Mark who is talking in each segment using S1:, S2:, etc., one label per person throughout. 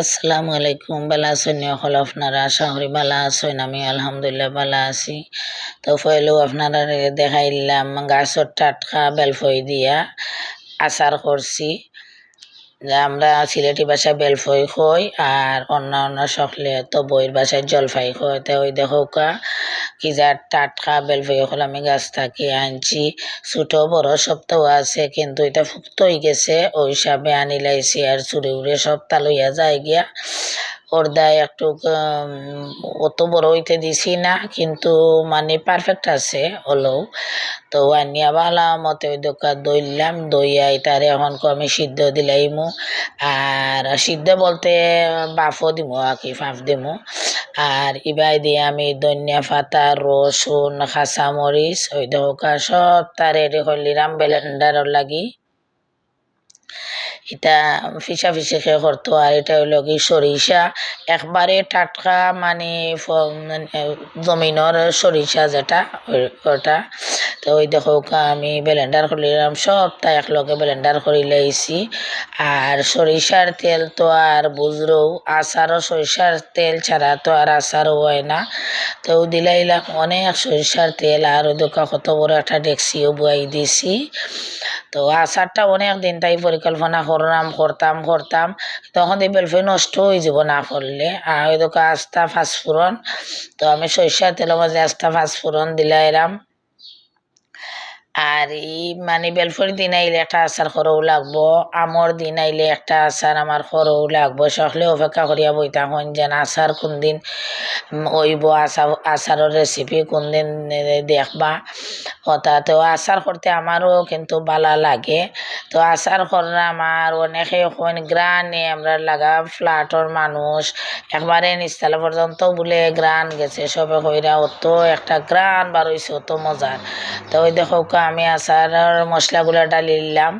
S1: আসসালামু আলাইকুম। বালা আছেন সকল? আপনারা আশা করি বালা আছেন। আমি আলহামদুলিল্লাহ বালা আছি। তো পয়লেও আপনারা দেখাইলাম গাছর টাটকা বেলফই দিয়া আচার করছি। আমরা সিলেটি ভাষায় বেলফই কই, আর অন্য সকলে তো বইয়ের ভাষায় জলফাই কয়। তো ওই দেখো কি যা টাটকা বেলফই হল আমি গাছ থাকি আনছি। ছোট বড় সব তো আছে, কিন্তু এটা ফুক্ত হয়ে গেছে ওই হিসাবে আনি লাইছি। আর চুরি উড়ে সব তা লইয়া যায় গিয়া ওরদায় একটু অত বড় হইতে দিছি না, কিন্তু মানে পারফেক্ট আছে হলেও। তো আনিয়া ভালা মতে ওই দোকান দইলাম, দইয়া এটারে এখন আমি সিদ্ধ দিলাইমু। আর সিদ্ধ বলতে বাফও দিমু আর কি, ফাঁফ দিমু। আর ইবাই দিয়ে আমি ধনিয়া পাতা, রসুন, কাঁচামরিচ ওই দোকা সব তার রেডি করলিরাম ব্লেন্ডারর লাগি। এটা ফিসা ফিসে খেয়ে করতো। আর এটা হইলো কি সরিষা, একবারে টাটকা মানে জমিনের সরিষা যেটা ওটা। তো ওই দেখো আমি ব্লেন্ডার করলাম সব, তাই একলগে ব্লেন্ডার করে লাইছি। আর সরিষার তেল তো আর বুঝরো, আচারও সরিষার তেল ছাড়া তো আর আচারও হয় না। তো দিলাইলাম অনেক সরিষার তেল। আর ওই দোকা কত বড় একটা ডেক্সিও বুয়াই দিছি। তো আচারটা অনেক দিন তাই পরিকল্পনা করতাম তখন এই বেলফি নষ্ট হয়ে যাব না করলে। আর ওই দোকা আস্তা ফাঁসফুরন, তো আমি সরিষার তেলের মাঝে আস্তা ফাঁসফুরন দিলাইলাম। আর এই মানে বেলফুর দিন আইলে একটা আচার খরও লাগবো, আমর দিন আইলে একটা আচার আমার খরও লাগবো। সকলে অপেক্ষা করিয়া বইতা হন যেন আচার কোন দিন ওইব, আচারের রেসিপি কোন দিন দেখবা কথা। তো আচার করতে আমারও কিন্তু ভালো লাগে। তো আচার করলে আমার অনেকে এখন গ্রানে আমরা লাগা ফ্ল্যাটর মানুষ একবারে নিস্তালা পর্যন্ত বলে গ্রান গেছে সবে কইরা, অত একটা গ্রান বার হইছে, অত মজার। তো ওই দেখো আমি আচারের মশলাগুলো ডালিলাম।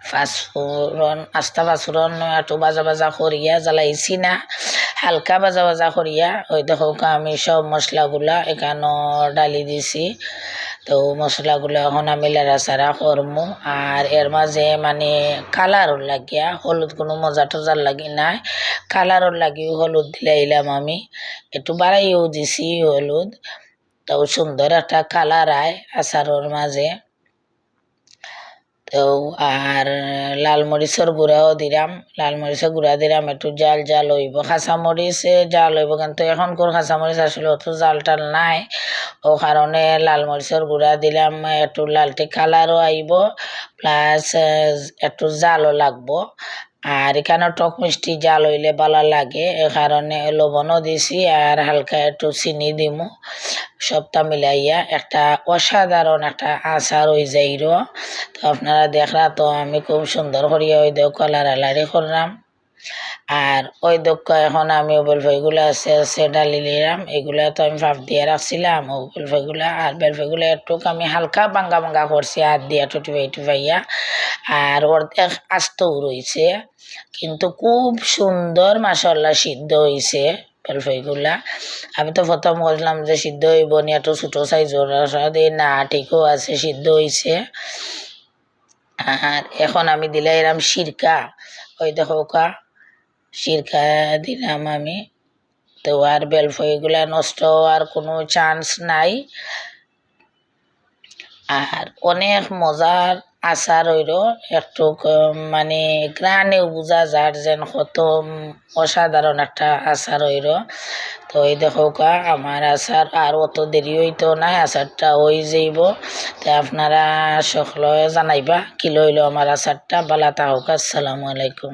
S1: ফাঁসফুরন, আস্তা ফাঁসফুরন একটু বাজা বাজা করিয়া জ্বালাইছি না, হালকা বাজা বাজা করিয়া ওই দেখো আমি সব মশলাগুলা এখানো ডালি দিছি। তো মশলাগুলো এখন আমি লাড়াচাড়া করমু। আর এর মাঝে মানে কালারও লাগিয়া হলুদ কোনো মজা টজার লাগি নাই, কালারও লাগিও হলুদ দিলাইলাম আমি, একটু বাড়াইও দিছি হলুদ। তো সুন্দর একটা কালার আয় আচারের মাঝে। তো আর লাল মরিচের গুঁড়াও দিলাম, লাল মরিচের গুঁড়া দিলাম, একটু জাল জাল হইব। কাঁচামরিচে জাল হইব, কিন্তু এখনকার কাঁচামরিচ আসলে অত জাল টাল নাই, ও কারণে লাল মরিচের গুঁড়া দিলাম। একটু লালটি কালারও আইব, প্লাস একটু জালও লাগবো। আর এখানে টক মিষ্টি জাল হইলে ভালো লাগে, এ কারণে লবণও দিছি আর হালকা একটু চিনি দিমু। সবটা মিলাইয়া একটা অসাধারণ একটা আচার হয়ে যাইর। তো আপনারা দেখরা, তো আমি খুব সুন্দর করিয়া ওই দেখ লাড়ালাড়ি করলাম। আর ওই দক্ষ এখন আমি বেলফাইগুলো আছে ডালি নিলাম, এগুলা তো আমি ভাপ দিয়ে রাখছিলাম ও বেলফাইগুলা। আর বেলফাইগুলো একটু আমি হালকা বাঙ্গা বাঙ্গা করছি হাত দিয়া টুটিপাইয়া। আর অর্ধেক আস্তও রয়েছে, কিন্তু খুব সুন্দর মাশাআল্লাহ সিদ্ধ হয়েছে বেলফাইগুলা। আমি তো প্রথম বললাম যে সিদ্ধ হইব নি, একটু ছোটো সাইজর না, ঠিকও আছে সিদ্ধ হয়েছে। আর এখন আমি দিলাম সিরকা, ওই দেখো সিরকা দিলাম আমি। তো আর বেলফইগুলা নষ্ট হওয়ার কোনো চান্স নাই। আর অনেক মজার আচার হইল, একটু মানে গ্রানেও বোঝা যার যেন কত অসাধারণ একটা আচার হইল। তো এই দেখো আমার আচার আর অত দেরি হইতো না, আচারটা হয়ে যাইব। তো আপনারা সকলে জানাইবা কি লইল আমার আচারটা। বালা থাকুক। আসসালামু আলাইকুম।